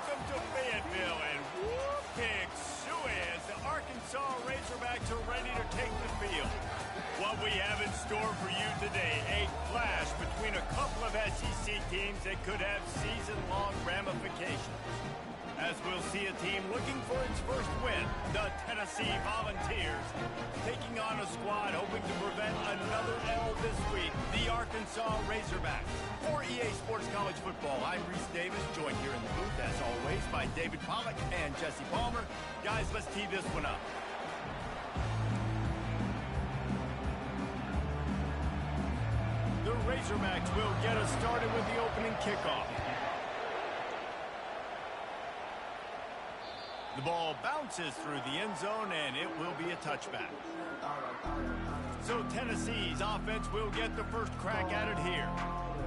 Welcome to Fayetteville, and whoop, pig suey as the Arkansas Razorbacks are ready to take the field. What we have in store for you today, a clash between a couple of SEC teams that could have season-long ramifications. As we'll see a team looking for its first win, the Tennessee Volunteers, taking on a squad hoping to prevent another L this week, the Arkansas Razorbacks. For EA Sports College Football, I'm Reese Davis, joined here in the booth, as always, by David Pollack and Jesse Palmer. Guys, let's tee this one up. The Razorbacks will get us started with the opening kickoff. The ball bounces through the end zone, and it will be a touchback. So Tennessee's offense will get the first crack at it here.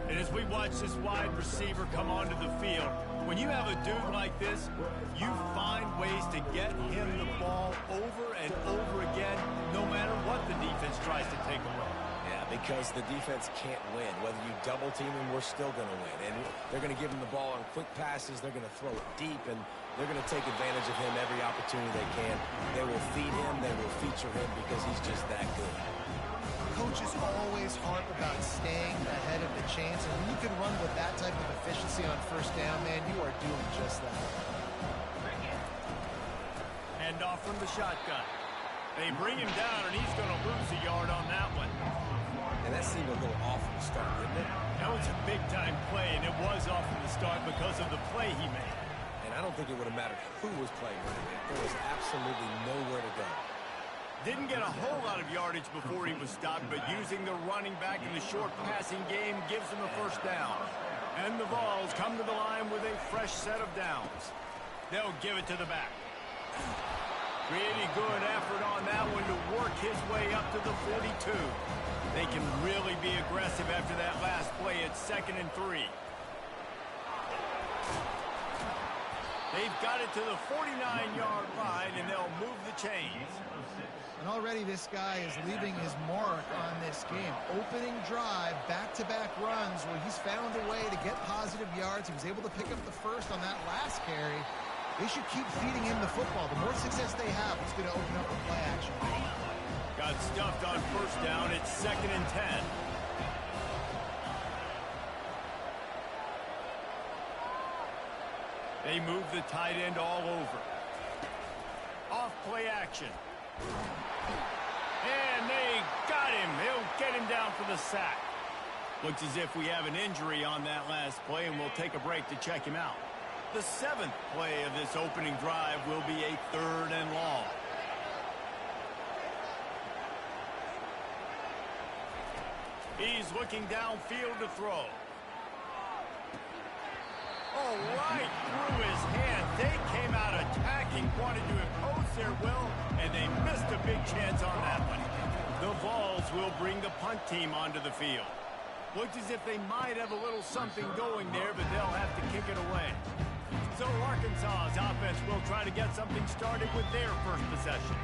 And as we watch this wide receiver come onto the field, when you have a dude like this, you find ways to get him the ball over and over again, no matter what the defense tries to take away. Yeah, because the defense can't win. Whether you double team him, we're still going to win. And they're going to give him the ball on quick passes. They're going to throw it deep, and they're going to take advantage of him every opportunity they can. They will feed him. They will feature him because he's just that good. Coaches always harp about staying ahead of the chains, and when you can run with that type of efficiency on first down, man, you are doing just that. Hand off from the shotgun. They bring him down, and he's going to lose a yard on that one. And that seemed a little off from the start, didn't it? That was a big-time play, and it was off from the start because of the play he made. And I don't think it would have mattered who was playing with him. There was absolutely nowhere to go. Didn't get a whole lot of yardage before he was stopped, but using the running back in the short passing game gives him a first down. And the Vols come to the line with a fresh set of downs. They'll give it to the back. Pretty good effort on that one to work his way up to the 42. They can really be aggressive after that last play at 2nd and 3. They've got it to the 49-yard line, and they'll move the chains. And already this guy is leaving his mark on this game. Opening drive, back-to-back runs where he's found a way to get positive yards. He was able to pick up the first on that last carry. They should keep feeding him the football. The more success they have, it's going to open up the play action. Got stuffed on first down. It's 2nd and 10. They move the tight end all over. Off play action. And they got him. They'll get him down for the sack. Looks as if we have an injury on that last play, and we'll take a break to check him out. The 7th play of this opening drive will be a 3rd and long. He's looking downfield to throw. Oh, right through his hand. They came out attacking, wanted to impose their will, and they missed a big chance on that one. The Vols will bring the punt team onto the field. Looks as if they might have a little something going there, but they'll have to kick it away. So Arkansas's offense will try to get something started with their first possession.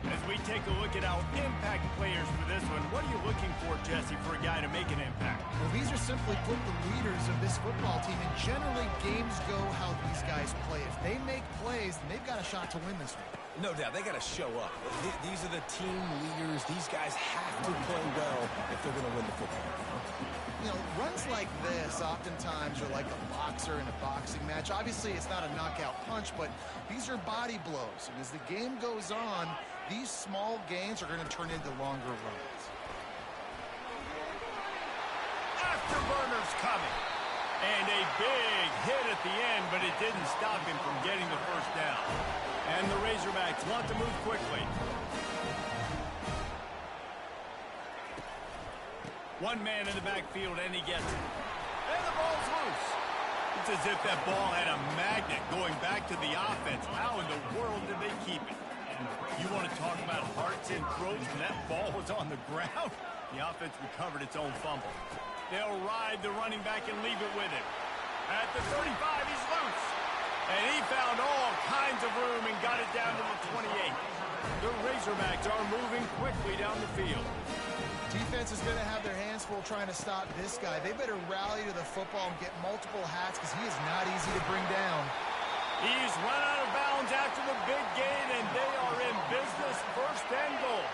As we take a look at our impact players for this one, what are you looking for, Jesse, for a guy to make an impact? Well, these are simply put the leaders of this football team, and generally games go how these guys play. If they make plays, then they've got a shot to win this one. No doubt, they got to show up. These are the team leaders. These guys have to play well if they're going to win the football game. You know, runs like this oftentimes are like a boxer in a boxing match. Obviously, it's not a knockout punch, but these are body blows. And as the game goes on, these small gains are going to turn into longer runs. Afterburner's coming. And a big hit at the end, but it didn't stop him from getting the first down. And the Razorbacks want to move quickly. One man in the backfield, and he gets it. And the ball's loose. It's as if that ball had a magnet going back to the offense. How in the world did they keep it? You want to talk about hearts and throats when that ball was on the ground? The offense recovered its own fumble. They'll ride the running back and leave it with him. At the 35, he's loose. And he found all kinds of room and got it down to the 28. The Razorbacks are moving quickly down the field. Defense is going to have their hands full trying to stop this guy. They better rally to the football and get multiple hats because he is not easy to bring down. He's run out of bounds after the big gain, and they are in business, first and goal.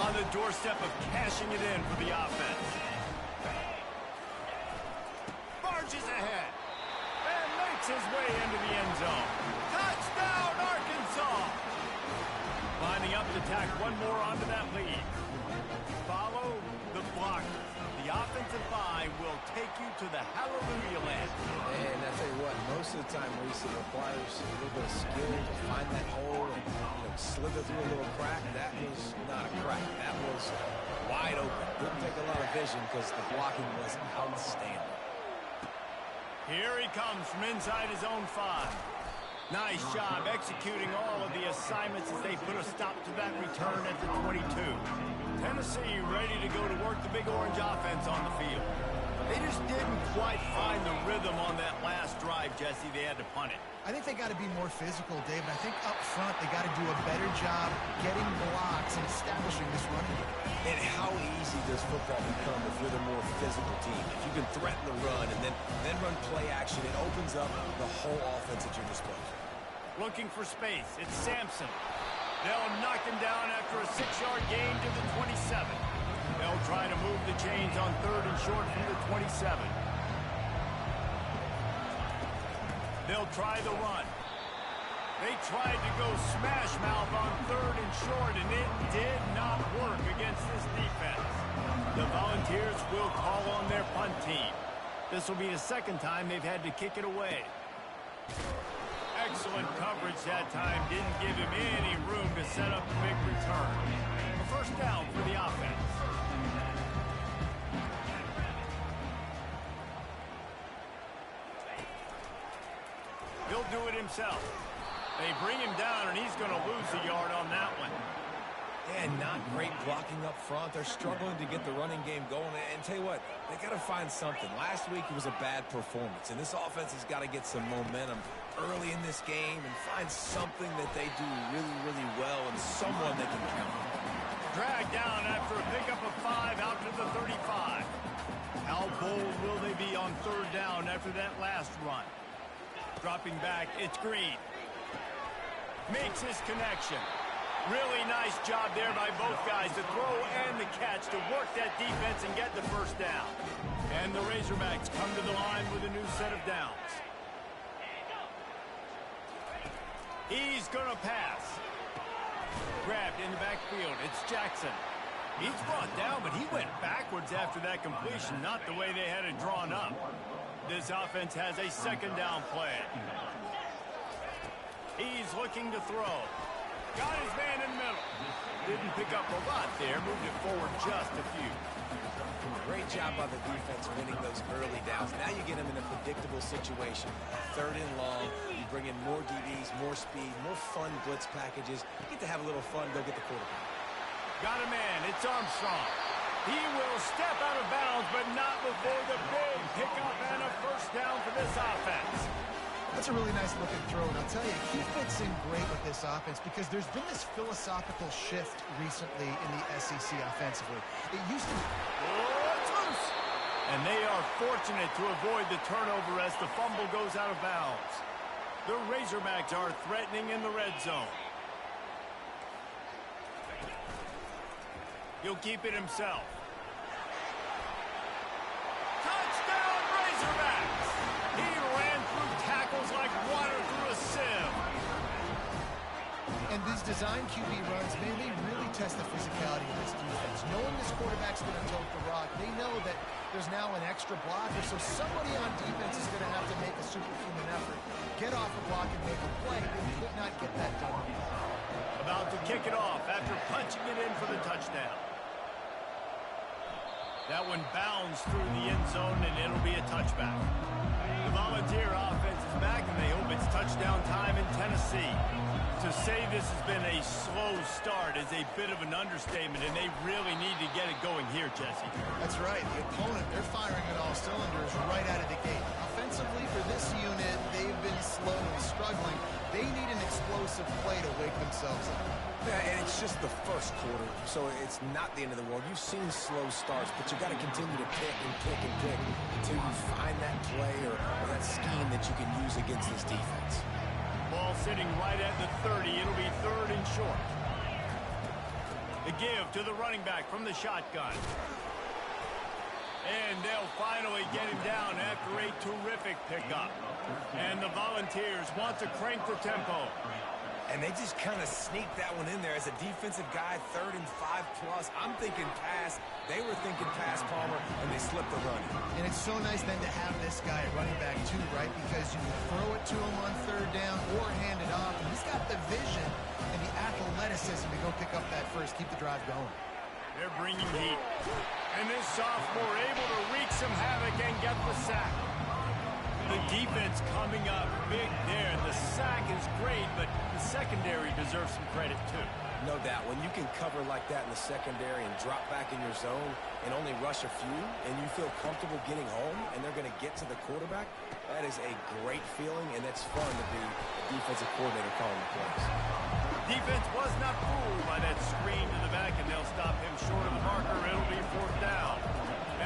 On the doorstep of cashing it in for the offense. Barges ahead and makes his way into the end zone. Touchdown, Arkansas! Lining up to tack one more onto that lead. Follow the blocker. The offensive line will take you to the hallelujah land. And I tell you what, most of the time, Reese, it requires a little bit of skill to find that hole and slither through a little crack. That was not a crack. That was wide open. Didn't take a lot of vision because the blocking was outstanding. Here he comes from inside his own 5. Nice job executing all of the assignments as they put a stop to that return at the 22. Tennessee ready to go to work the Big Orange offense on the field. They just didn't quite find the rhythm on that last drive, Jesse. They had to punt it. I think they got to be more physical, David. I think up front they got to do a better job getting blocks and establishing this running game. And how easy does football become if you're the more physical team? If you can threaten the run and then run play action, it opens up the whole offense at your disposal. Looking for space. It's Sampson. They'll knock him down after a 6-yard gain to the 27. They'll try to move the chains on 3rd and short from the 27. They'll try the run. They tried to go smash mouth on 3rd and short, and it did not work against this defense. The Volunteers will call on their punt team. This will be the second time they've had to kick it away. Excellent coverage that time. Didn't give him any room to set up a big return. A first down for the offense. He'll do it himself. They bring him down, and he's going to lose a yard on that one. And not great blocking up front. They're struggling to get the running game going. And tell you what, they got to find something. Last week it was a bad performance, and this offense has got to get some momentum early in this game and find something that they do really, really well and someone they can count on. Dragged down after a pickup of 5 out to the 35. How bold will they be on 3rd down after that last run? Dropping back, it's Green. Makes his connection. Really nice job there by both guys, the throw and the catch, to work that defense and get the first down. And the Razorbacks come to the line with a new set of downs. He's going to pass. Grabbed in the backfield. It's Jackson. He's brought down, but he went backwards after that completion, not the way they had it drawn up. This offense has a 2nd down play. He's looking to throw. Got his man in the middle. Didn't pick up a lot there. Moved it forward just a few. Great job by the defense winning those early downs. Now you get them in a predictable situation. 3rd and long. You bring in more DBs, more speed, more fun blitz packages. You get to have a little fun. Go get the quarterback. Got a man. It's Armstrong. He will step out of bounds, but not before the big pickup and a first down for this offense. That's a really nice looking throw, and I'll tell you, he fits in great with this offense because there's been this philosophical shift recently in the SEC offensively. It used to be... And they are fortunate to avoid the turnover as the fumble goes out of bounds. The Razorbacks are threatening in the red zone. He'll keep it himself. Touchdown, Razorbacks! He ran through tackles like water through a sieve. And these design QB runs, man, they really test the physicality of this defense. Knowing this quarterback's going to tote the rock, they know that there's now an extra blocker, so somebody on defense is going to have to make a superhuman effort. Get off the block and make a play. They could not get that done. About to kick it off after punching it in for the touchdown. That one bounds through the end zone, and it'll be a touchback. The Volunteer offense is back, and they hope it's touchdown time in Tennessee. To say this has been a slow start is a bit of an understatement, and they really need to get it going here, Jesse. That's right. The opponent, they're firing on all cylinders right out of the gate. Offensively, for this unit, they've been slow and struggling. They need an explosive play to wake themselves up. Yeah, and it's just the first quarter, so it's not the end of the world. You've seen slow starts, but you got to continue to pick and pick and pick until you find that play or that scheme that you can use against this defense. Ball sitting right at the 30. It'll be 3rd and short. The give to the running back from the shotgun. And they'll finally get him down after a terrific pickup. And the Volunteers want to crank the tempo. And they just kind of sneaked that one in there as a defensive guy, 3rd and 5+. I'm thinking pass. They were thinking pass, Palmer, and they slipped the run. And it's so nice then to have this guy at running back too, right? Because you can throw it to him on 3rd down or hand it off. And he's got the vision and the athleticism to go pick up that first, keep the drive going. They're bringing heat. And this sophomore able to wreak some havoc and get the sack. The defense coming up big there. The sack is great, but the secondary deserves some credit too. No doubt. When you can cover like that in the secondary and drop back in your zone and only rush a few, and you feel comfortable getting home, and they're going to get to the quarterback, that is a great feeling, and it's fun to be a defensive coordinator calling the plays. Defense was not fooled by that screen to the back, and they'll stop him short of the marker. It'll be 4th down.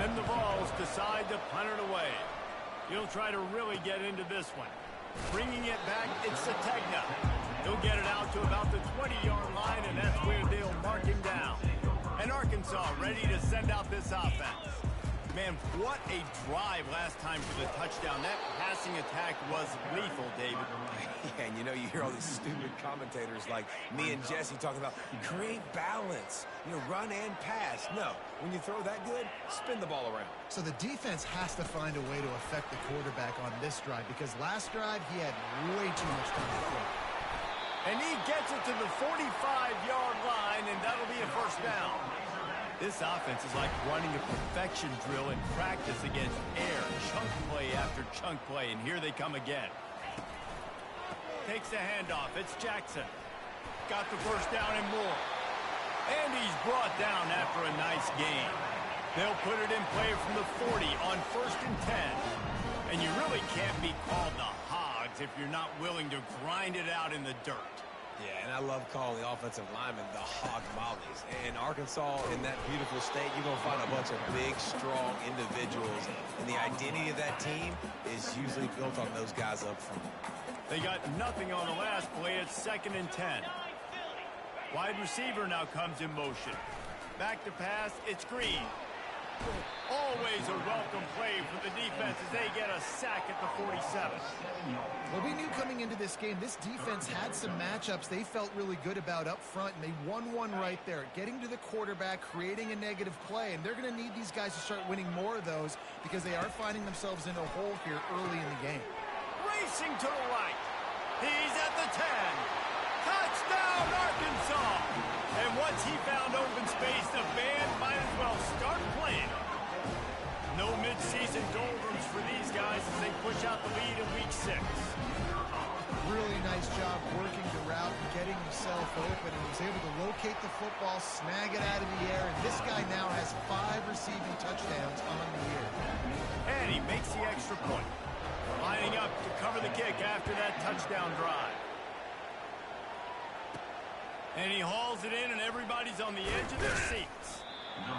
And the Vols decide to punt it away. He'll try to really get into this one. Bringing it back, it's Sategna. He'll get it out to about the 20-yard line, and that's where they'll mark him down. And Arkansas ready to send out this offense. Man, what a drive last time for the touchdown. That passing attack was lethal, David. Yeah, and you know, you hear all these stupid commentators like me and Jesse talking about create balance, run and pass. No, when you throw that good, spin the ball around. So the defense has to find a way to affect the quarterback on this drive because last drive he had way too much time to throw. And he gets it to the 45-yard line, and that'll be a 1st down. This offense is like running a perfection drill in practice against air, chunk play after chunk play, and here they come again. Takes the handoff. It's Jackson. Got the 1st down and more. And he's brought down after a nice gain. They'll put it in play from the 40 on 1st and 10. And you really can't be called the Hogs if you're not willing to grind it out in the dirt. Yeah, and I love calling the offensive linemen the hog mollies. In Arkansas, in that beautiful state, you're going to find a bunch of big, strong individuals. And the identity of that team is usually built on those guys up front. They got nothing on the last play. It's 2nd and 10. Wide receiver now comes in motion. Back to pass. It's Green. Always a welcome play for the defense as they get a sack at the 47. Well, we knew coming into this game, this defense had some matchups they felt really good about up front, and they won one right there, getting to the quarterback, creating a negative play, and they're going to need these guys to start winning more of those because they are finding themselves in a hole here early in the game. Racing to the right. He's at the 10. Touchdown, Arkansas! And once he found open space, the band might as well start playing. No mid-season doldrums for these guys as they push out the lead in week 6. Really nice job working the route and getting himself open, and he was able to locate the football, snag it out of the air, and this guy now has 5 receiving touchdowns on the year. And he makes the extra point. Lining up to cover the kick after that touchdown drive. And he hauls it in, and everybody's on the edge of their seats.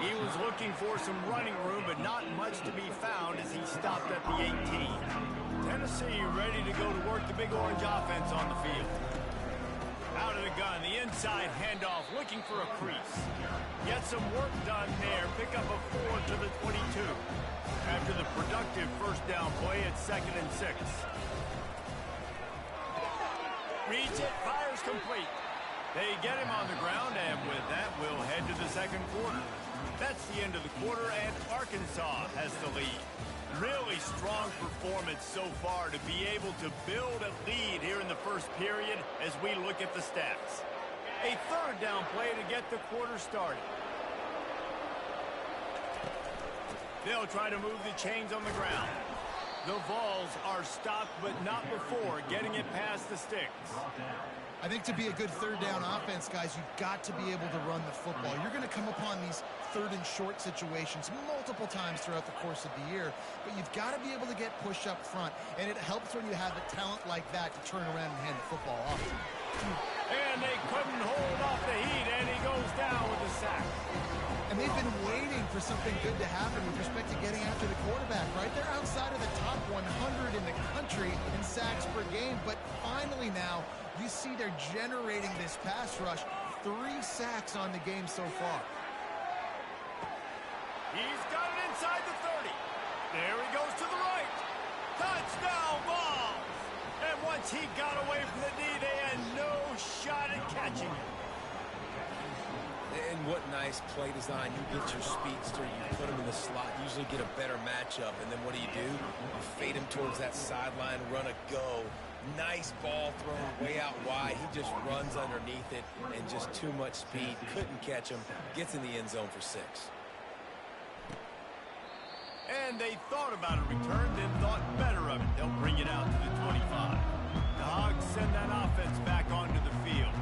He was looking for some running room, but not much to be found as he stopped at the 18. Tennessee ready to go to work the Big Orange offense on the field. Out of the gun, the inside handoff, looking for a crease. Get some work done there. Pick up a 4 to the 22. After the productive 1st down play, it's 2nd and 6. Reads it, fires complete. They get him on the ground, and with that, we'll head to the 2nd quarter. That's the end of the quarter, and Arkansas has the lead. Really strong performance so far to be able to build a lead here in the 1st period as we look at the stats. A 3rd down play to get the quarter started. They'll try to move the chains on the ground. The Vols are stopped, but not before getting it past the sticks. I think to be a good 3rd down offense, guys, you've got to be able to run the football. You're going to come upon these 3rd and short situations multiple times throughout the course of the year, but you've got to be able to get push up front, and it helps when you have a talent like that to turn around and hand the football off. And they couldn't hold off the heat, and he goes down with a sack. And they've been waiting for something good to happen with respect to getting after the quarterback, right? They're outside of the top 100 in the country history in sacks per game, but finally now you see they're generating this pass rush. 3 sacks on the game so far. He's got it inside the 30. There he goes to the right. Touchdown ball. And once he got away from the knee, they had no shot at catching him. And what nice play design. You get your speedster, you put him in the slot, usually get a better matchup, and then what do? You fade him towards that sideline, run a go. Nice ball thrown way out wide. He just runs underneath it, and just too much speed. Couldn't catch him. Gets in the end zone for 6. And they thought about a return, then thought better of it. They'll bring it out to the 25. The Hogs send that offense back onto the field.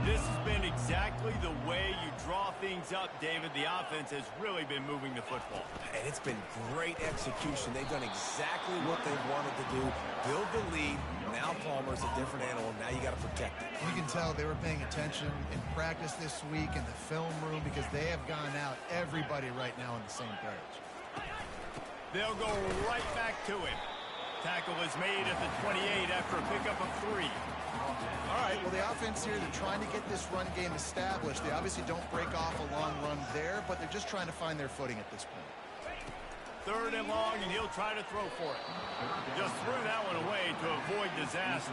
This has been exactly the way you draw things up, David. The offense has really been moving the football. And it's been great execution. They've done exactly what they wanted to do. Build the lead. Now Palmer's a different animal. Now you got to protect it. You can tell they were paying attention in practice this week in the film room because they have gone out everybody right now on the same page. They'll go right back to him. Tackle is made at the 28 after a pickup of 3. All right, well, the offense here, they're trying to get this run game established. They obviously don't break off a long run there, but they're just trying to find their footing at this point. 3rd and long, and he'll try to throw for it. Just threw that one away to avoid disaster.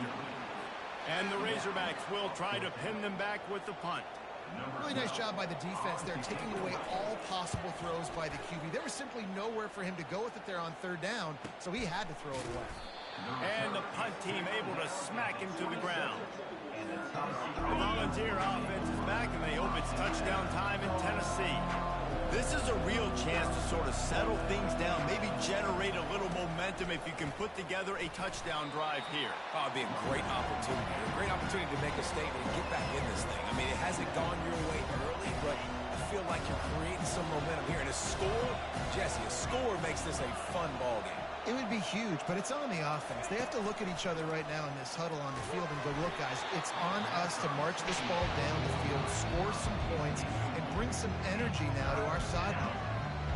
And the Razorbacks will try to pin them back with the punt. Really nice job by the defense there, taking away all possible throws by the QB. There was simply nowhere for him to go with it there on 3rd down, so he had to throw it away. And the punt team able to smack him to the ground. The Volunteer offense is back, and they hope it's touchdown time in Tennessee. This is a real chance to sort of settle things down, maybe generate a little momentum if you can put together a touchdown drive here. Oh, it'd be a great opportunity. A great opportunity to make a statement and get back in this thing. I mean, it hasn't gone your way early, but I feel like you're creating some momentum here. And a score, Jesse, a score makes this a fun ball game. It would be huge, but it's on the offense. They have to look at each other right now in this huddle on the field and go, look, guys, it's on us to march this ball down the field, score some points, and bring some energy now to our sideline.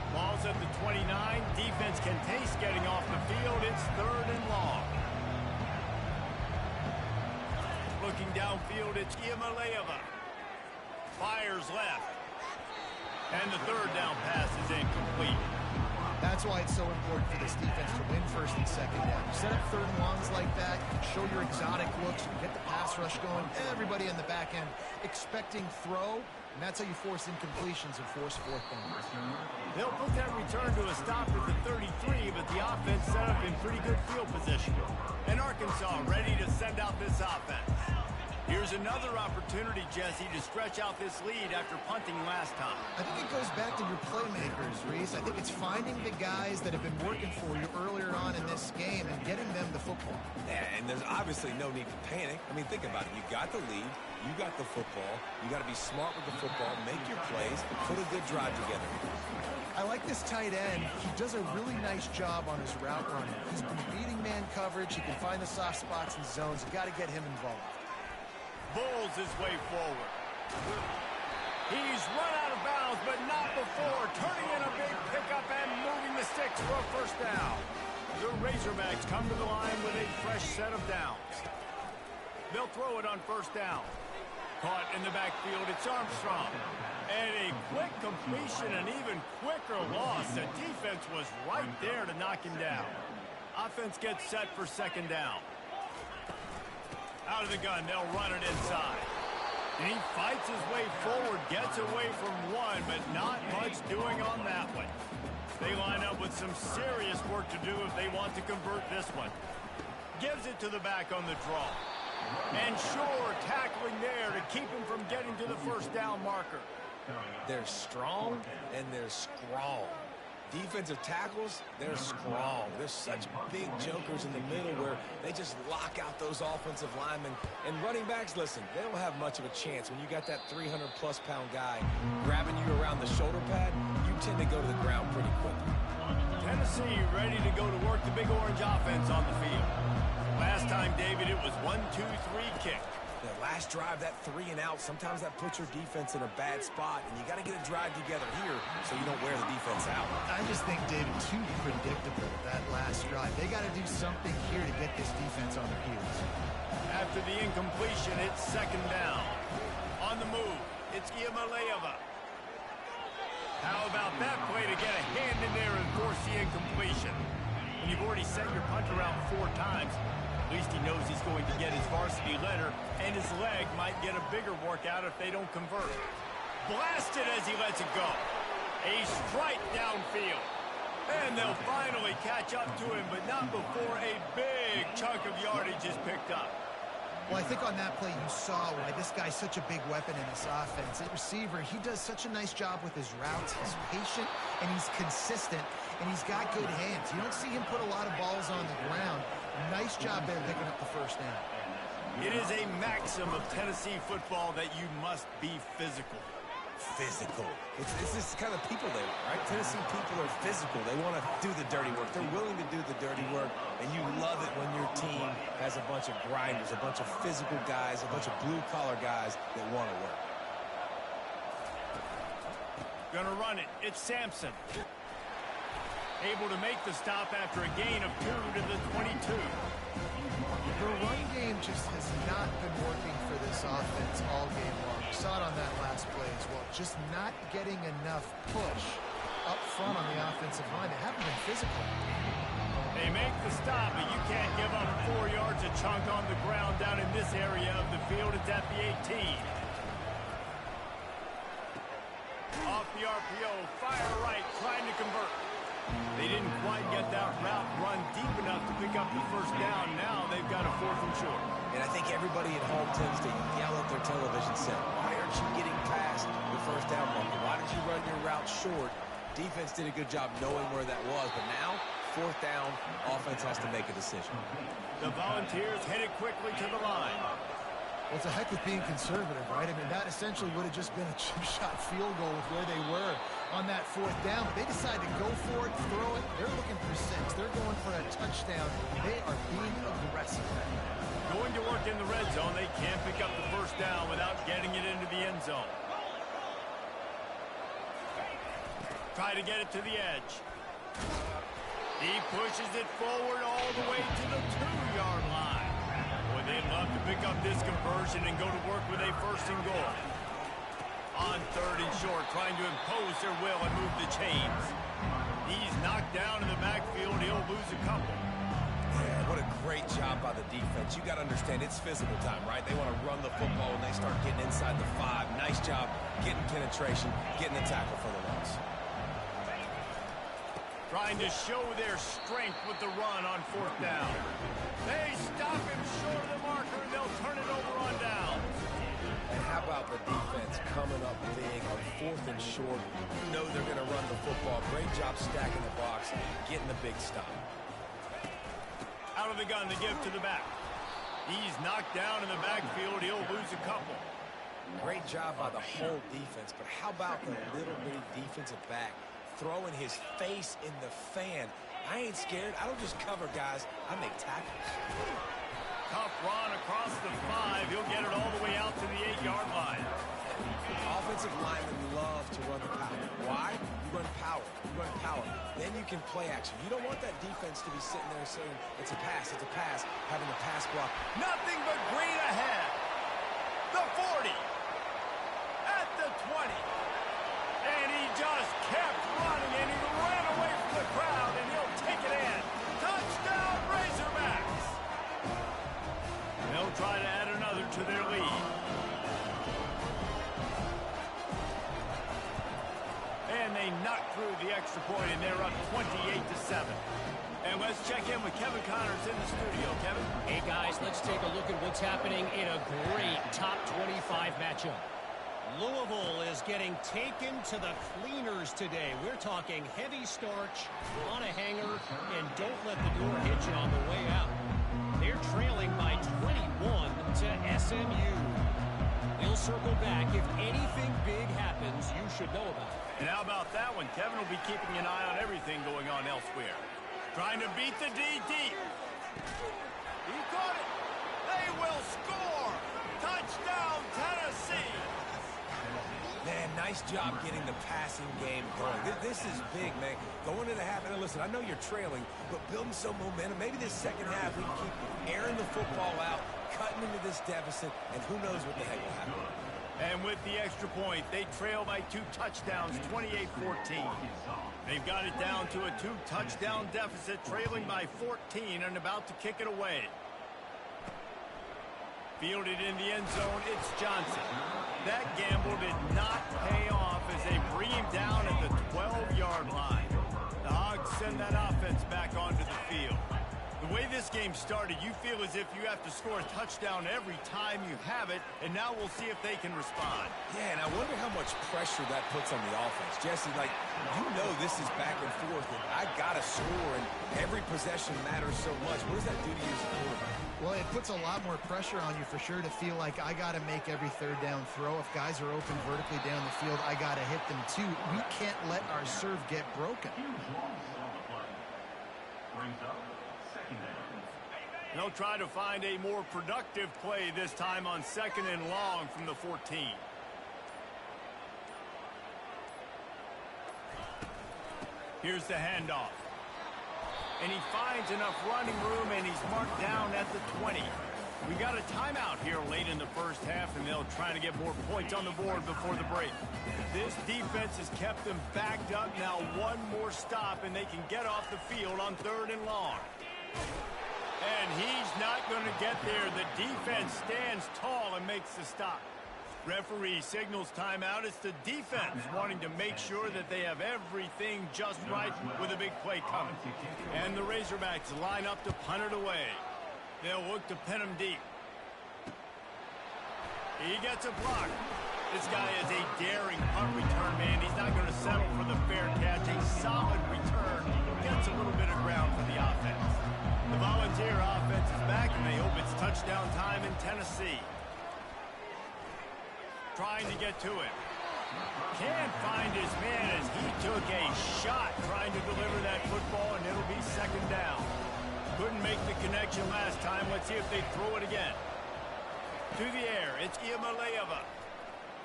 Ball's at the 29. Defense can taste getting off the field. It's 3rd and long. Looking downfield, it's Iamaleava. Fires left. And the 3rd down pass is incomplete. That's why it's so important for this defense to win 1st and 2nd down. You set up 3rd and longs like that, you can show your exotic looks, you can get the pass rush going, everybody in the back end expecting throw, and that's how you force incompletions and force 4th downs. They'll put that return to a stop at the 33, but the offense set up in pretty good field position. And Arkansas ready to send out this offense. Here's another opportunity, Jesse, to stretch out this lead after punting last time. I think it goes back to your playmakers, Reese. I think it's finding the guys that have been working for you earlier on in this game and getting them the football. Yeah, and there's obviously no need to panic. I mean, think about it. You got the lead. You got the football. You got to be smart with the football, make your plays, put a good drive together. I like this tight end. He does a really nice job on his route running. He's been beating man coverage. He can find the soft spots and zones. You got to get him involved. Bulls his way forward. He's run out of bounds, but not before. Turning in a big pickup and moving the sticks for a 1st down. The Razorbacks come to the line with a fresh set of downs. They'll throw it on 1st down. Caught in the backfield, it's Armstrong. And a quick completion, an even quicker loss. The defense was right there to knock him down. Offense gets set for 2nd down. Out of the gun, they'll run it inside. And he fights his way forward, gets away from one, but not much doing on that one. They line up with some serious work to do if they want to convert this one. Gives it to the back on the draw. And sure, tackling there to keep him from getting to the 1st down marker. They're strong and they're strong. Defensive tackles, they're strong. There's such big jokers in the middle where they just lock out those offensive linemen. And running backs, listen, they don't have much of a chance. When you got that 300-plus pound guy grabbing you around the shoulder pad, you tend to go to the ground pretty quickly. Tennessee ready to go to work the Big Orange offense on the field. Last time, David, it was 1-2-3 kick. That last drive, that 3 and out, sometimes that puts your defense in a bad spot, and you got to get a drive together here so you don't wear the defense out. I just think, David, too predictable, that last drive. They got to do something here to get this defense on their heels. After the incompletion, it's second down. On the move, it's Iamaleava. How about that play to get a hand in there and force the incompletion? When you've already sent your punter out 4 times, at least he knows he's going to get his varsity letter, and his leg might get a bigger workout if they don't convert. Blasted as he lets it go. A strike downfield. And they'll finally catch up to him, but not before a big chunk of yardage is picked up. Well, I think on that play you saw why this guy's such a big weapon in this offense. At receiver, he does such a nice job with his routes. He's patient, and he's consistent, and he's got good hands. You don't see him put a lot of balls on the ground. Nice job there picking up the first down. It is a maxim of Tennessee football that you must be physical. Physical. It's this kind of people they are, right? Tennessee people are physical. They want to do the dirty work. They're willing to do the dirty work, and you love it when your team has a bunch of grinders, a bunch of physical guys, a bunch of blue-collar guys that want to work. Gonna run it. It's Sampson. Able to make the stop after a gain of 2 to the 22. The run game just has not been working for this offense all game long. We saw it on that last play as well. Just not getting enough push up front on the offensive line. They haven't been physical. They make the stop, but you can't give up 4 yards a chunk on the ground down in this area of the field. It's at the 18. Off the RPO, fire right, trying to convert. They didn't quite get that route run deep enough to pick up the first down. Now they've got a 4th and short. And I think everybody at home tends to yell at their television set. Why aren't you getting past the first down marker? Why did you run your route short? Defense did a good job knowing where that was, but now, 4th down, offense has to make a decision. The Volunteers headed quickly to the line. Well, it's a heck with being conservative, right? I mean, that essentially would have just been a chip shot field goal with where they were on that 4th down. But they decided to go for it, throw it. They're looking for 6. They're going for a touchdown. They are being aggressive. Going to work in the red zone. They can't pick up the first down without getting it into the end zone. Try to get it to the edge. He pushes it forward all the way to the 2-yard line. Boy, they'd love to pick up this conversion and go to work with a 1st and goal. On 3rd and short, trying to impose their will and move the chains. He's knocked down in the backfield. He'll lose a couple. Yeah, what a great job by the defense. You got to understand, it's physical time, right? They want to run the football when they start getting inside the 5. Nice job getting penetration, getting the tackle for the loss. Trying to show their strength with the run on 4th down. They stop him short of the marker, and they'll turn it over on down. And how about the defense coming up big on 4th and short? You know they're going to run the football. Great job stacking the box, getting the big stop. Out of the gun to give to the back. He's knocked down in the backfield. He'll lose a couple. Great job by the whole defense, but how about the little bitty defensive back throwing his face in the fan? I ain't scared. I don't just cover guys. I make tackles. Tough run across the 5. He'll get it all the way out to the 8-yard line. Offensive linemen love to run the power. Why? You run power. You run power. Then you can play action. You don't want that defense to be sitting there saying, it's a pass, having the pass block. Nothing but green ahead. The 40. At the 20. And he just kept running, and he ran away from the crowd, and he'll take it in. Touchdown, Razorbacks! They'll try to add another to their lead. And they knock through the extra point, and they're up 28-7. And let's check in with Kevin Connors in the studio. Kevin? Hey, guys, let's take a look at what's happening in a great top 25 matchup. Louisville is getting taken to the cleaners today. We're talking heavy starch on a hanger, and don't let the door hit you on the way out. They're trailing by 21 to SMU. We'll circle back. If anything big happens, you should know about it. And how about that one? Kevin will be keeping an eye on everything going on elsewhere. Trying to beat the D deep. He caught it. They will score. Nice job getting the passing game going. This is big, man. Going into the half, and listen, I know you're trailing, but building some momentum. Maybe this second half we can keep airing the football out, cutting into this deficit, and who knows what the heck will happen. And with the extra point, they trail by 2 touchdowns, 28-14. They've got it down to a 2-touchdown deficit, trailing by 14 and about to kick it away. Fielded in the end zone, it's Johnson. That gamble did not pay off as they bring him down at the 12-yard line. The Hogs send that offense back onto the field. The way this game started, you feel as if you have to score a touchdown every time you have it, and now we'll see if they can respond. Yeah, and I wonder how much pressure that puts on the offense. Jesse, like, you know this is back and forth, and I got to score, and every possession matters so much. What does that do to you as a quarterback? Well, it puts a lot more pressure on you for sure to feel like I got to make every third down throw. If guys are open vertically down the field, I got to hit them too. We can't let our serve get broken. They'll try to find a more productive play this time on 2nd and long from the 14. Here's the handoff. And he finds enough running room, and he's marked down at the 20. We got a timeout here late in the first half, and they'll try to get more points on the board before the break. This defense has kept them backed up. Now one more stop, and they can get off the field on 3rd and long. And he's not going to get there. The defense stands tall and makes the stop. Referee signals timeout. It's the defense wanting to make sure that they have everything just right with a big play coming. And the Razorbacks line up to punt it away. They'll look to pin him deep. He gets a block. This guy is a daring punt return, man. He's not going to settle for the fair catch. A solid return. Gets a little bit of ground for the offense. The Volunteer offense is back, and they hope it's touchdown time in Tennessee. Trying to get to it. Can't find his man as he took a shot trying to deliver that football, and it'll be 2nd down. Couldn't make the connection last time. Let's see if they throw it again. To the air, it's Iamaleava.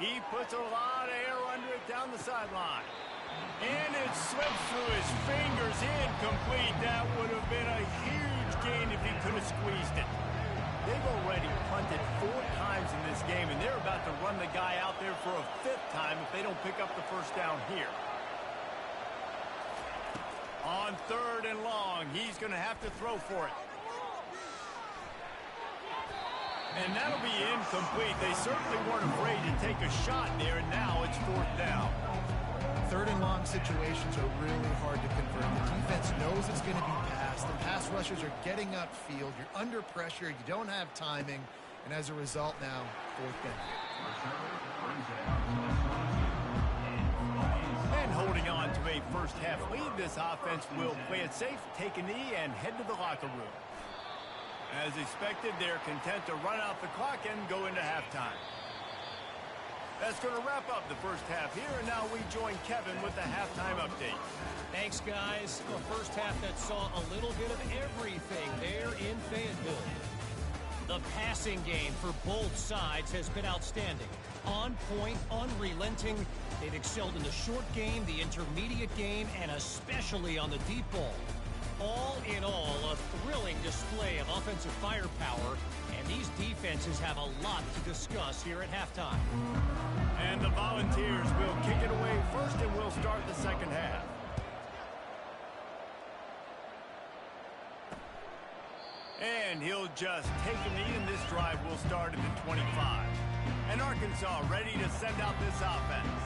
He puts a lot of air under it down the sideline. And it slips through his fingers, incomplete. That would have been a huge gain if he could have squeezed it. They've already punted 4 times in this game, and they're about to run the guy out there for a 5th time if they don't pick up the first down here. On 3rd and long, he's going to have to throw for it. And that'll be incomplete. They certainly weren't afraid to take a shot there, and now it's 4th down. 3rd and long situations are really hard to convert. The defense knows it's going to be passed. The pass rushers are getting upfield. You're under pressure. You don't have timing. And as a result now, 4th down. And holding on to a first half lead, this offense will play it safe, take a knee, and head to the locker room. As expected, they're content to run out the clock and go into halftime. That's going to wrap up the first half here, and now we join Kevin with the halftime update. Thanks, guys. A first half that saw a little bit of everything there in Fayetteville. The passing game for both sides has been outstanding. On point, unrelenting. They've excelled in the short game, the intermediate game, and especially on the deep ball. All in all, a thrilling display of offensive firepower, and these defenses have a lot to discuss here at halftime. And the Volunteers will kick it away first, and we'll start the second half. And he'll just take a knee, and this drive will start at the 25. And Arkansas ready to send out this offense.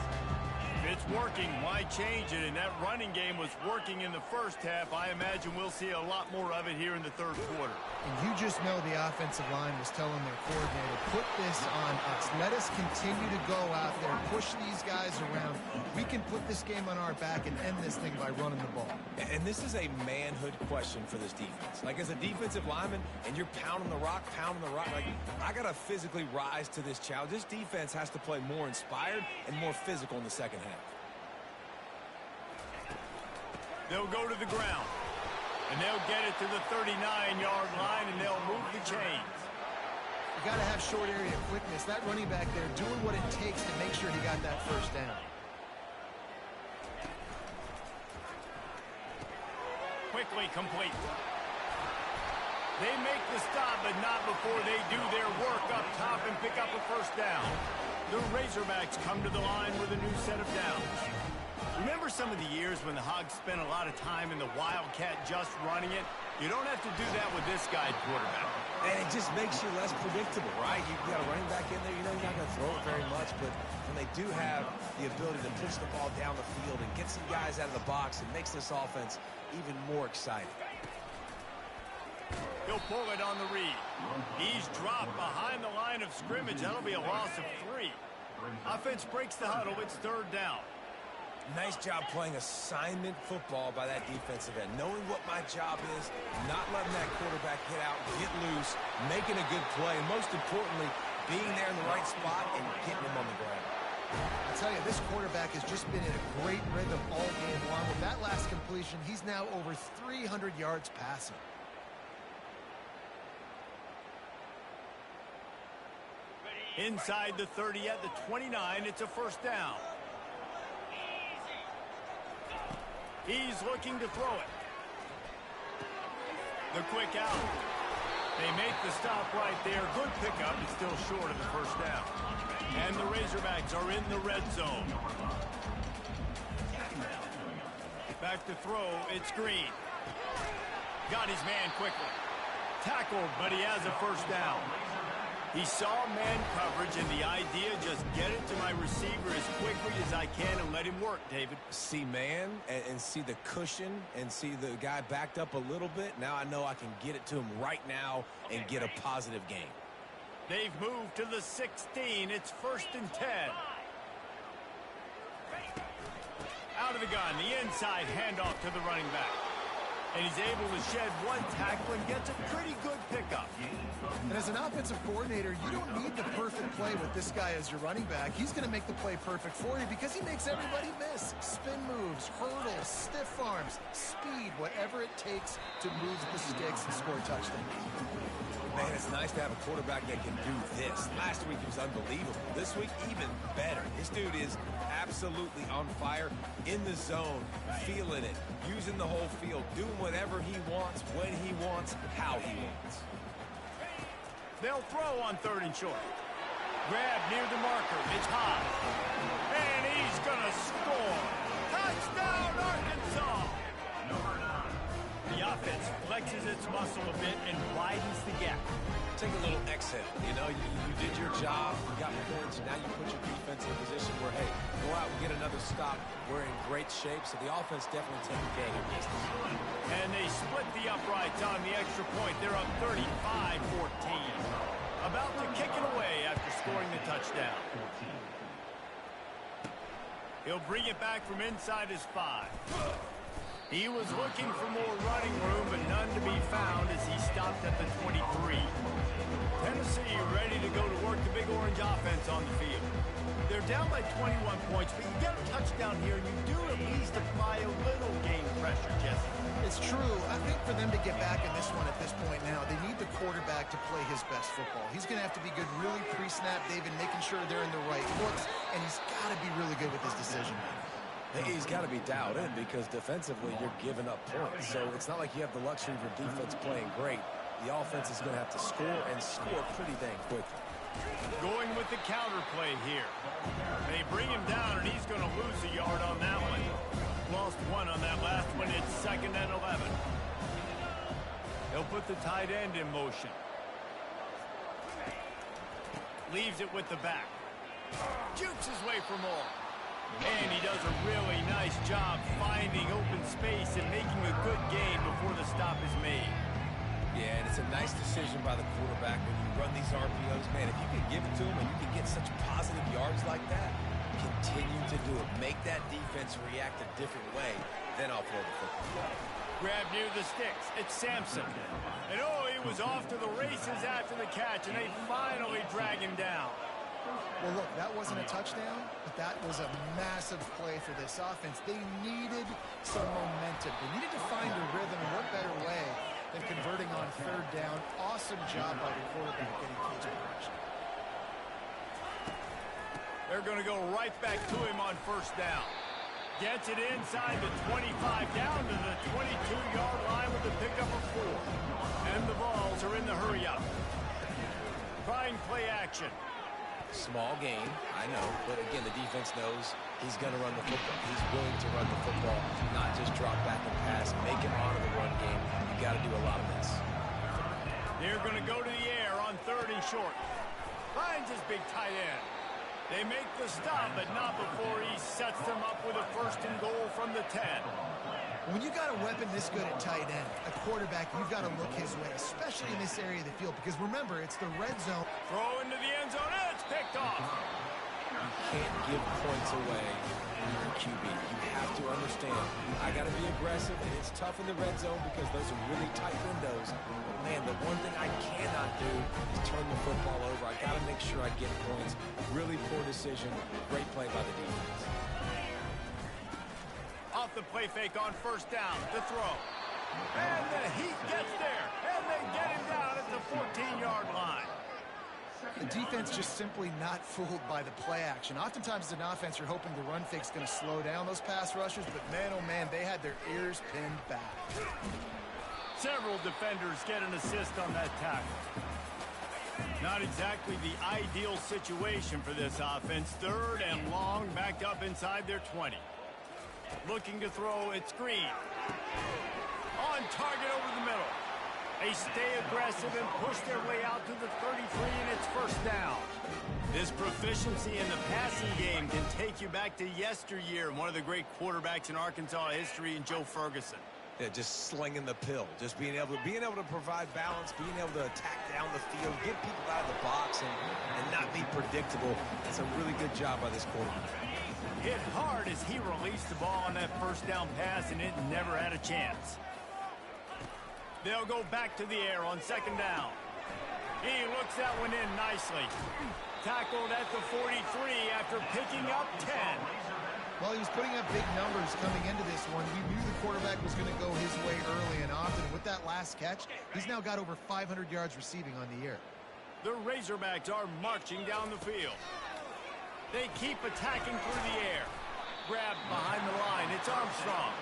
If it's working, why change it? And that running game was working in the first half. I imagine we'll see a lot more of it here in the 3rd quarter. And you just know the offensive line was telling their coordinator, put this on us. Let us continue to go out there, push these guys around. We can put this game on our back and end this thing by running the ball. And this is a manhood question for this defense. Like, as a defensive lineman, and you're pounding the rock, like, I got to physically rise to this challenge. This defense has to play more inspired and more physical in the second half. They'll go to the ground. And they'll get it to the 39-yard line, and they'll move the chains. You got to have short area quickness. That running back there doing what it takes to make sure he got that first down. quickly complete. They make the stop, but not before they do their work up top and pick up a first down. The Razorbacks come to the line with a new set of downs. Remember some of the years when the Hogs spent a lot of time in the Wildcat just running it? You don't have to do that with this guy quarterback. And it just makes you less predictable, right? You got a running back in there, you know you're not going to throw it very much, but when they do have the ability to push the ball down the field and get some guys out of the box, it makes this offense even more exciting. He'll pull it on the read. He's dropped behind the line of scrimmage. That'll be a loss of 3. Offense breaks the huddle. It's third down. Nice job playing assignment football by that defensive end. Knowing what my job is, not letting that quarterback get out, get loose, making a good play, and most importantly, being there in the right spot and getting him on the ground. I tell you, this quarterback has just been in a great rhythm all game long. With that last completion, he's now over 300 yards passing. Inside the 30 at the 29, it's a first down. He's looking to throw it. The quick out. They make the stop right there. Good pickup. It's still short of the first down. And the Razorbacks are in the red zone. Back to throw. It's Green. Got his man quickly. Tackled, but he has a first down. He saw man coverage, and the idea, just get it to my receiver as quickly as I can and let him work, David. See man and see the cushion and see the guy backed up a little bit. Now I know I can get it to him right now and get a positive gain. They've moved to the 16. It's 1st and 10. Out of the gun, the inside handoff to the running back. And he's able to shed one tackle and gets a pretty good pickup. And as an offensive coordinator, you don't need the perfect play with this guy as your running back. He's going to make the play perfect for you because he makes everybody miss. Spin moves, hurdles, stiff arms, speed, whatever it takes to move the sticks and score touchdowns. Man, it's nice to have a quarterback that can do this. Last week he was unbelievable. This week, even better. This dude is absolutely on fire, in the zone, feeling it, using the whole field, doing whatever he wants, when he wants, how he wants. They'll throw on 3rd and short. Grab near the marker. It's high. And he's going to score. Touchdown, Arkansas! The offense flexes its muscle a bit and widens the gap. Take a little exhale. You know, you did your job, you got points, and now you put your defense in a position where, hey, go out and get another stop. We're in great shape, so the offense definitely taking game of business. And they split the uprights on the extra point. They're up 35-14. About to kick it away after scoring the touchdown. He'll bring it back from inside his 5. He was looking for more running room, but none to be found as he stopped at the 23. Tennessee ready to go to work the Big Orange offense on the field. They're down by 21 points, but you get a touchdown here, and you do at least apply a little game pressure, Jesse. It's true. I think for them to get back in this one at this point now, they need the quarterback to play his best football. He's going to have to be good really pre-snap, David, making sure they're in the right looks, and he's got to be really good with his decision making. He's got to be dialed in because defensively you're giving up points. So it's not like you have the luxury of your defense playing great. The offense is going to have to score and score pretty dang quickly. Going with the counter play here. They bring him down, and he's going to lose a yard on that one. Lost 1 on that last one. It's 2nd and 11. He'll put the tight end in motion. Leaves it with the back. Jukes his way for more. And he does a really nice job finding open space and making a good gain before the stop is made. Yeah, and it's a nice decision by the quarterback when you run these RPOs. Man, if you can give it to him and you can get such positive yards like that, continue to do it. Make that defense react a different way, then I'll throw the football. Grab near the sticks. It's Sampson. And oh, he was off to the races after the catch, and they finally drag him down. Well, look, that wasn't a touchdown, but that was a massive play for this offense. They needed some momentum. They needed to find a rhythm, and what better way than converting on 3rd down. Awesome job by the quarterback getting to his progression. They're going to go right back to him on 1st down. Gets it inside the 25, down to the 22-yard line with the pickup of 4. And the Vols are in the hurry-up. Trying play action. Small gain, I know, but again, the defense knows he's going to run the football. He's willing to run the football, not just drop back and pass, make him honor the run game. You got to do a lot of this. They're going to go to the air on 3rd and short. Finds his big tight end. They make the stop, but not before he sets them up with a 1st and goal from the 10. When you got a weapon this good at tight end, a quarterback, you've got to look his way, especially in this area of the field, because remember, it's the red zone. Throw into the end zone, and it's picked off. You can't give points away when you're a QB. You have to understand, I got to be aggressive, and it's tough in the red zone because those are really tight windows. But man, the one thing I cannot do is turn the football over. I got to make sure I get points. Really poor decision. Great play by the defense. Off the play fake on 1st down, the throw. And the Heat gets there, and they get him down at the 14-yard line. The defense just simply not fooled by the play action. Oftentimes as an offense, you're hoping the run fake's going to slow down those pass rushers, but man, oh man, they had their ears pinned back. Several defenders get an assist on that tackle. Not exactly the ideal situation for this offense. 3rd and long, backed up inside their 20. Looking to throw, it's Green. On target over the middle. They stay aggressive and push their way out to the 33, and it's 1st down. This proficiency in the passing game can take you back to yesteryear, one of the great quarterbacks in Arkansas history, in Joe Ferguson. Yeah, just slinging the pill, just being able to provide balance, being able to attack down the field, get people out of the box, and not be predictable. That's a really good job by this quarterback. Hit hard as he released the ball on that 1st down pass, and it never had a chance. They'll go back to the air on 2nd down. He looks that one in nicely. Tackled at the 43 after picking up 10. Well, he was putting up big numbers coming into this one. We knew the quarterback was going to go his way early and often. With that last catch, he's now got over 500 yards receiving on the year. The Razorbacks are marching down the field. They keep attacking through the air. Grabbed behind the line. It's Armstrong.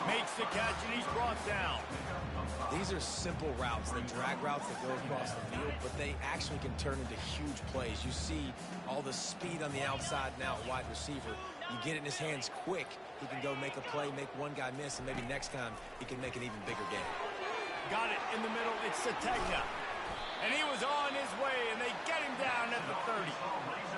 Makes the catch, and he's brought down. These are simple routes, the drag routes that go across the field, but they actually can turn into huge plays. You see all the speed on the outside now at wide receiver. You get it in his hands quick, he can go make a play, make one guy miss, and maybe next time he can make an even bigger game. Got it in the middle. It's Sategna. And he was on his way, and they get him down at the 30.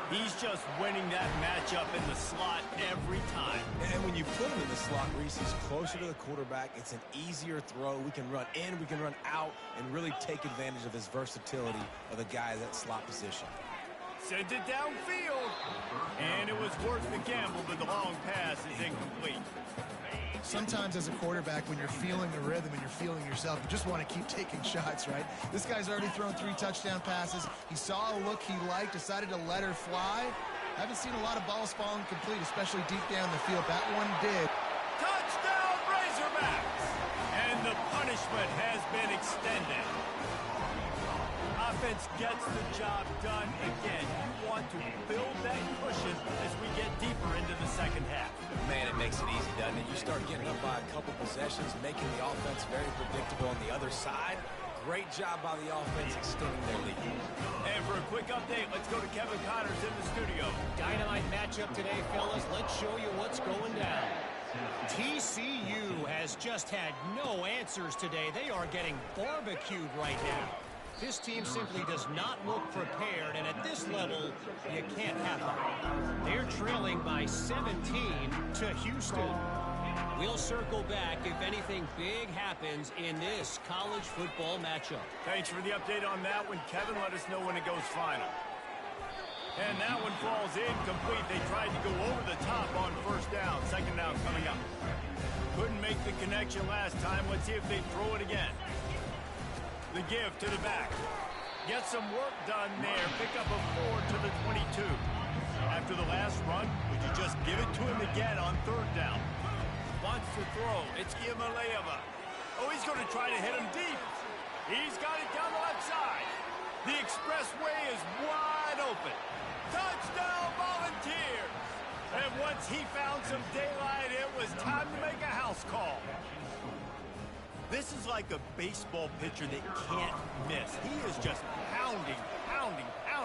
He's just winning that matchup in the slot every time. And when you put him in the slot, Reese, he's closer to the quarterback. It's an easier throw. We can run in, we can run out, and really take advantage of his versatility of the guy at that slot position. Sent it downfield. And it was worth the gamble, but the long pass is incomplete. Sometimes as a quarterback, when you're feeling the rhythm and you're feeling yourself, you just want to keep taking shots, right? This guy's already thrown 3 touchdown passes. He saw a look he liked, decided to let her fly. Haven't seen a lot of balls falling complete, especially deep down the field. That one did. Touchdown, Razorbacks! And the punishment has been extended. Offense gets the job done again. You want to build that cushion as we get deeper into the 2nd half. Man, it makes it easy, doesn't it? You start getting up by a couple possessions, making the offense very predictable on the other side. Great job by the offense extending their lead. And for a quick update, let's go to Kevin Connors in the studio. Dynamite matchup today, fellas. Let's show you what's going down. TCU has just had no answers today. They are getting barbecued right now. This team simply does not look prepared, and at this level, you can't have them. They're trailing by 17 to Houston. We'll circle back if anything big happens in this college football matchup. Thanks for the update on that one, Kevin. Let us know when it goes final. And that one falls incomplete. They tried to go over the top on 1st down. 2nd down coming up. Couldn't make the connection last time. Let's see if they throw it again. The give to the back. Get some work done there. Pick up a 4 to the 22. After the last run, would you just give it to him again on 3rd down? Wants to throw. It's Iamaleava. Oh, he's going to try to hit him deep. He's got it down the left side. The expressway is wide open. Touchdown, Volunteers! And once he found some daylight, it was time to make a house call. This is like a baseball pitcher that can't miss. He is just pounding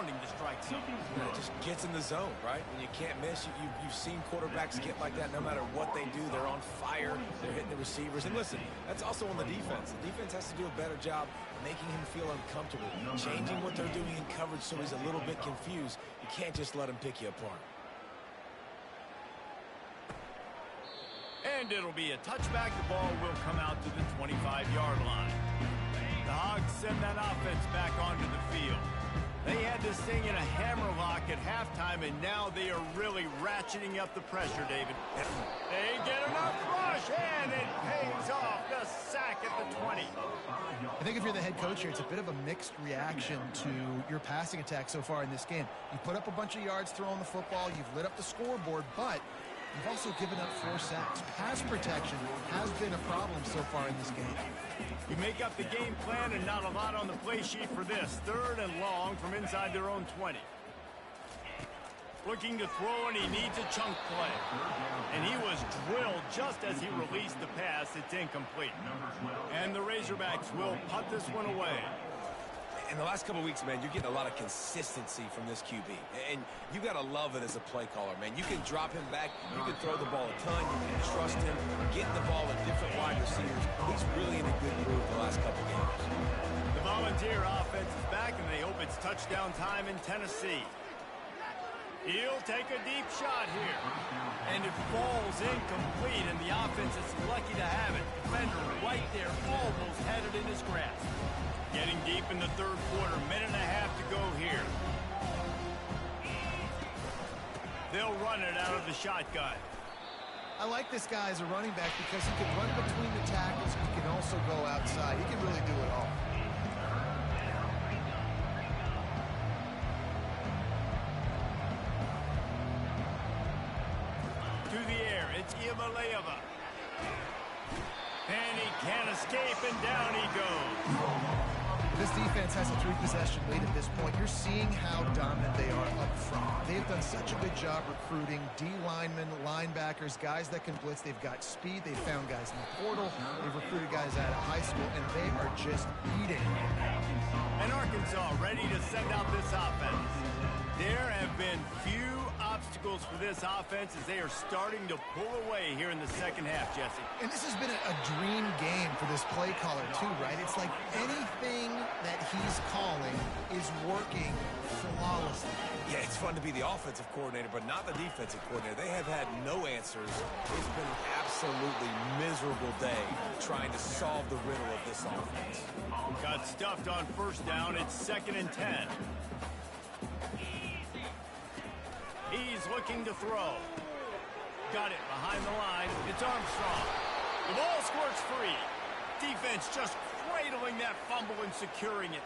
the strike zone. It just gets in the zone, right? When you can't miss, you've seen quarterbacks get like that no matter what they do. They're on fire. They're hitting the receivers. And listen, that's also on the defense. The defense has to do a better job making him feel uncomfortable, changing what they're doing in coverage so he's a little bit confused. You can't just let him pick you apart. And it'll be a touchback. The ball will come out to the 25-yard line. The Hogs send that offense back onto the field. They had this thing in a hammerlock at halftime, and now they are really ratcheting up the pressure, David. They get enough rush, and it pays off. The sack at the 20. I think if you're the head coach here, it's a bit of a mixed reaction to your passing attack so far in this game. You put up a bunch of yards throwing the football. You've lit up the scoreboard, but you've also given up 4 sacks. Pass protection has been a problem so far in this game. You make up the game plan and not a lot on the play sheet for this. 3rd and long from inside their own 20. Looking to throw, and he needs a chunk play. And he was drilled just as he released the pass. It's incomplete. And the Razorbacks will punt this one away. In the last couple of weeks, man, you're getting a lot of consistency from this QB. And you got to love it as a play caller, man. You can drop him back. You can throw the ball a ton. You can trust him. Getting the ball in different wide receivers. He's really in a good groove the last couple of games. The Volunteer offense is back, and they hope it's touchdown time in Tennessee. He'll take a deep shot here. And it falls incomplete, and the offense is lucky to have it. Defender right there, almost had it in his grasp. Getting deep in the 3rd quarter, minute and a half to go here. They'll run it out of the shotgun. I like this guy as a running back because he can run between the tackles. He can also go outside. He can really do it all. To the air, it's Ivalayeva. And he can't escape, and down he goes. This defense has a 3-possession lead at this point. You're seeing how dominant they are up front. They've done such a good job recruiting D linemen, linebackers, guys that can blitz. They've got speed. They've found guys in the portal. They've recruited guys out of high school, and they are just eating. And Arkansas ready to send out this offense. There have been few obstacles for this offense as they are starting to pull away here in the 2nd half, Jesse. And this has been a dream game for this play caller, too, right? It's like anything that he's calling is working flawlessly. Yeah, it's fun to be the offensive coordinator, but not the defensive coordinator. They have had no answers. It's been an absolutely miserable day trying to solve the riddle of this offense. Got stuffed on 1st down. It's 2nd and 10. He's looking to throw. Got it behind the line. It's Armstrong. The ball squirts free. Defense just cradling that fumble and securing it.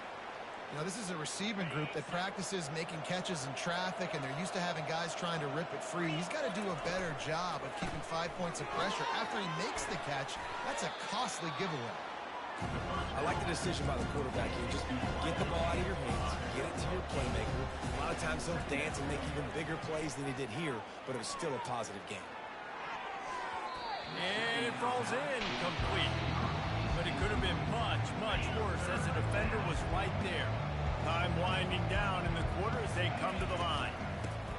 You know, this is a receiving group that practices making catches in traffic, and they're used to having guys trying to rip it free. He's got to do a better job of keeping 5 points of pressure. After he makes the catch, that's a costly giveaway. I like the decision by the quarterback here. Just get the ball out of your hands, get it to your playmaker. A lot of times they'll dance and make even bigger plays than he did here, but it was still a positive game. And it falls in complete. But it could have been much, much worse as the defender was right there. Time winding down in the quarter as they come to the line.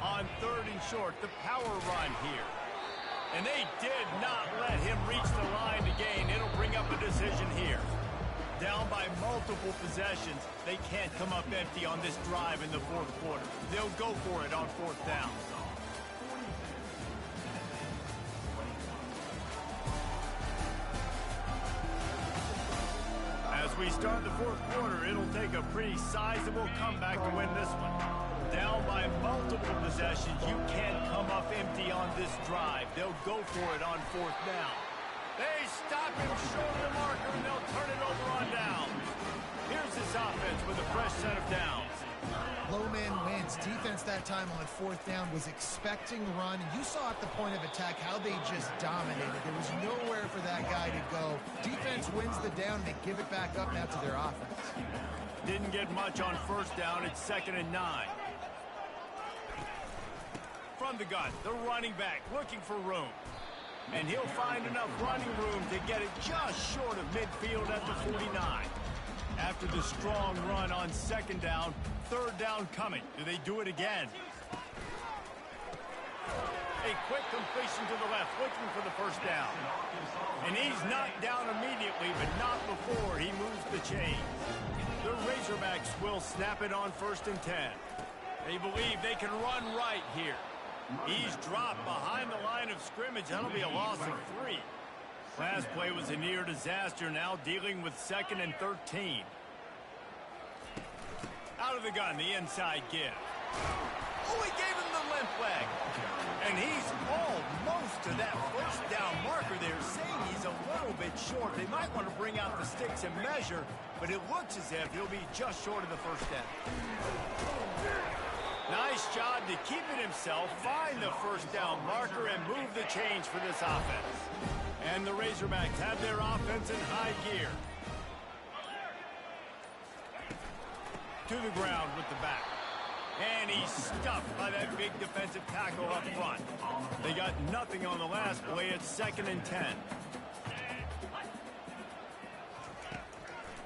On 3rd and short, the power run here. And they did not let him reach the line to gain. It'll bring up a decision here. Down by multiple possessions, they can't come up empty on this drive in the 4th quarter. They'll go for it on 4th down. As we start the 4th quarter, it'll take a pretty sizable comeback to win this one. Down by multiple possessions, you can't come up empty on this drive. They'll go for it on 4th down. They stop him short of the marker, and they'll turn it over on down. Here's this offense with a fresh set of downs. Low man wins. Defense that time on 4th down was expecting the run. And you saw at the point of attack how they just dominated. There was nowhere for that guy to go. Defense wins the down. They give it back up now to their offense. Didn't get much on 1st down. It's 2nd and 9. from the gun, the running back looking for room. And he'll find enough running room to get it just short of midfield at the 49. After the strong run on second down, third down coming. Do they do it again? A quick completion to the left, looking for the first down. And he's knocked down immediately, but not before he moves the chain. The Razorbacks will snap it on 1st and 10. They believe they can run right here. He's dropped behind the line of scrimmage. That'll be a loss of 3. Last play was a near disaster, now dealing with 2nd and 13. Out of the gun, the inside give. Oh, he gave him the limp leg. And he's almost to that first down marker there, saying he's a little bit short. They might want to bring out the sticks and measure, but it looks as if he'll be just short of the first down. Nice job to keep it himself, find the first down marker, and move the chains for this offense. And the Razorbacks have their offense in high gear. To the ground with the back. And he's stuffed by that big defensive tackle up front. They got nothing on the last play. It's 2nd and 10.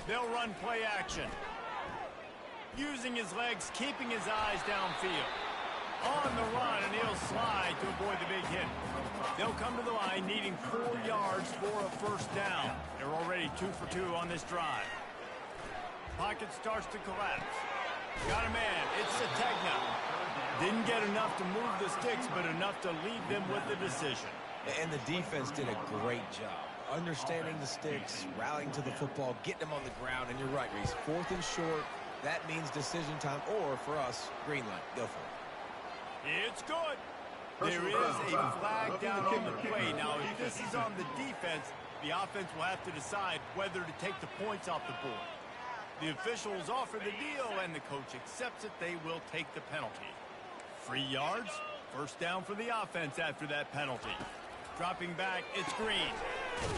They'll run play action. Using his legs, keeping his eyes downfield. On the run, and he'll slide to avoid the big hit. They'll come to the line needing 4 yards for a first down. They're already 2 for 2 on this drive. Pocket starts to collapse. Got a man. It's Sategna. Didn't get enough to move the sticks, but enough to leave them with the decision. And the defense did a great job. Understanding the sticks, rallying to the football, getting them on the ground. And you're right, Reese. 4th and short. That means decision time, or for us, green light. Go for it. It's good. There is a flag down on the play. Now, if this is on the defense, the offense will have to decide whether to take the points off the board. The officials offer the deal, and the coach accepts it. They will take the penalty. 3 yards, first down for the offense after that penalty. Dropping back, it's Green.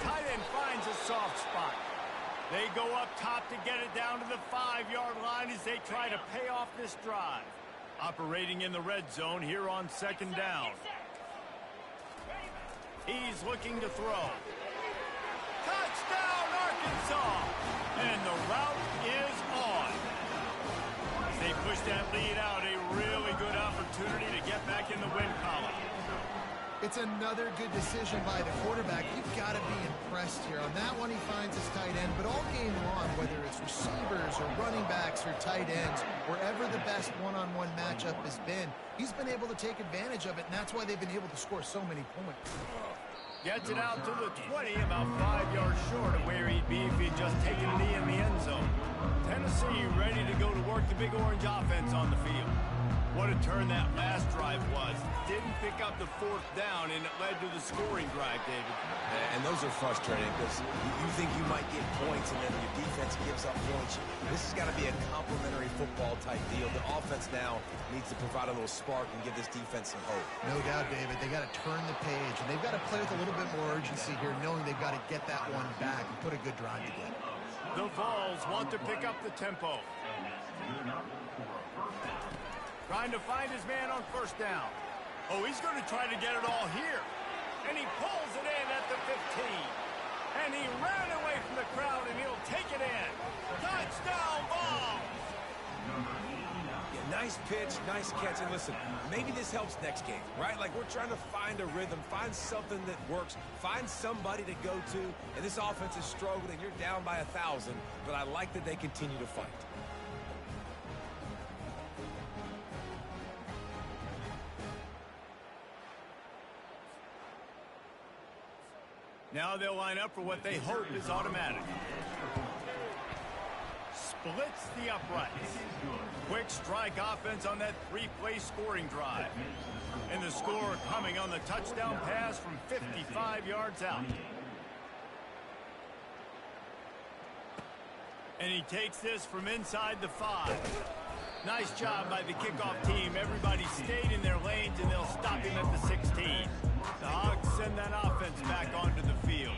Tight end finds a soft spot. They go up top to get it down to the 5-yard line as they try to pay off this drive. Operating in the red zone here on 2nd down. He's looking to throw. Touchdown, Arkansas! And the route is on. They push that lead out, a really good opportunity to get back in the win column. It's another good decision by the quarterback. You've got to be impressed here. On that one, he finds his tight end, but all game long, whether it's receivers or running backs or tight ends, wherever the best one-on-one matchup has been, he's been able to take advantage of it, and that's why they've been able to score so many points. Gets it out to the 20, about 5 yards short of where he'd be if he'd just taken a knee in the end zone. Tennessee ready to go to work the Big Orange offense on the field. What a turn that last drive was. Didn't pick up the 4th down, and it led to the scoring drive, David. And those are frustrating because you think you might get points, and then your defense gives up points. This has got to be a complementary football type deal. The offense now needs to provide a little spark and give this defense some hope. No doubt, David. They got to turn the page, and they've got to play with a little bit more urgency here, knowing they've got to get that one back and put a good drive together. The Vols want to pick up the tempo. Trying to find his man on first down. Oh, he's going to try to get it all here. And he pulls it in at the 15. And he ran away from the crowd, and he'll take it in. Touchdown, Vols! Yeah, nice pitch, nice catch. And listen, maybe this helps next game, right? Like, we're trying to find a rhythm, find something that works, find somebody to go to. And this offense is struggling. You're down by 1,000, but I like that they continue to fight. Now they'll line up for what they hope is automatic. Splits the uprights. Quick strike offense on that 3-play scoring drive. And the score coming on the touchdown pass from 55 yards out. And he takes this from inside the 5. Nice job by the kickoff team. Everybody stayed in their lanes, and they'll stop him at the 16. The Hogs send that offense back onto the field.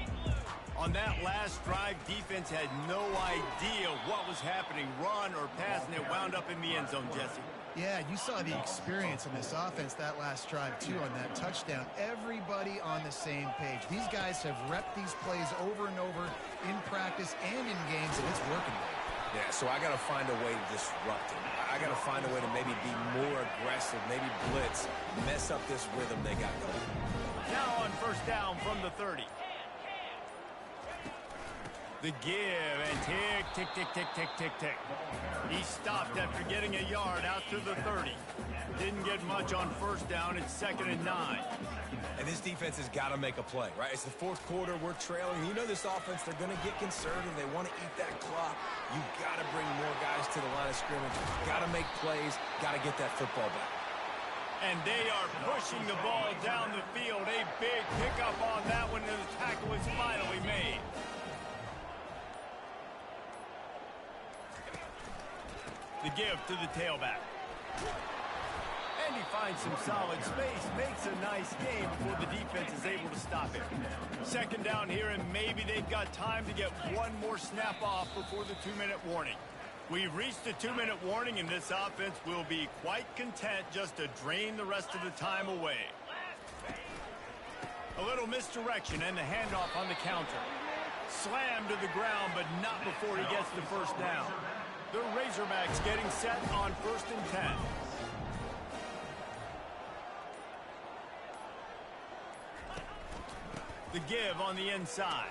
On that last drive, defense had no idea what was happening, run or pass, and it wound up in the end zone, Jesse. Yeah, you saw the experience in this offense that last drive, too, on that touchdown. Everybody on the same page. These guys have repped these plays over and over in practice and in games, and it's working. Yeah, so I got to find a way to disrupt him. I got to find a way to maybe be more aggressive, maybe blitz, mess up this rhythm they got going. Now on first down from the 30. The give, and tick, tick, tick, tick, tick, tick, tick. He stopped after getting a yard out to the 30. Didn't get much on first down. It's 2nd and 9. And this defense has got to make a play, right? It's the fourth quarter. We're trailing. You know this offense, they're going to get conservative. They want to eat that clock. You got to bring more guys to the line of scrimmage. Got to make plays. Got to get that football back. And they are pushing the ball down the field. A big pickup on that one, and the tackle is finally made. The give to the tailback. And he finds some solid space, makes a nice game before the defense is able to stop it. 2nd down here, and maybe they've got time to get one more snap off before the 2-minute warning. We've reached the 2-minute warning, and this offense will be quite content just to drain the rest of the time away. A little misdirection and the handoff on the counter. Slammed to the ground, but not before he gets the first down. The Razorbacks getting set on 1st and 10. The give on the inside.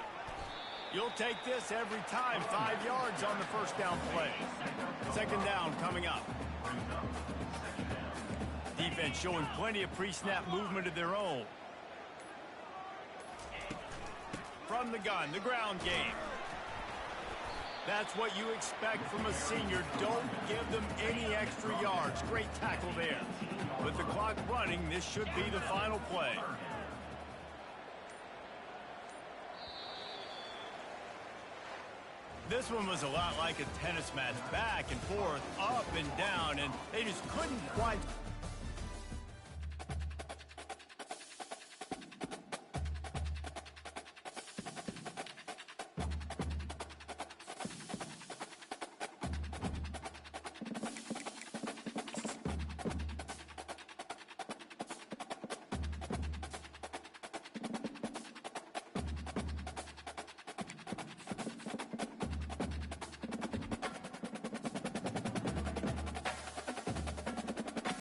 You'll take this every time. 5 yards on the first down play. 2nd down coming up. Defense showing plenty of pre-snap movement of their own. From the gun, the ground game. That's what you expect from a senior. Don't give them any extra yards. Great tackle there. With the clock running, this should be the final play. This one was a lot like a tennis match. Back and forth, up and down, and they just couldn't quite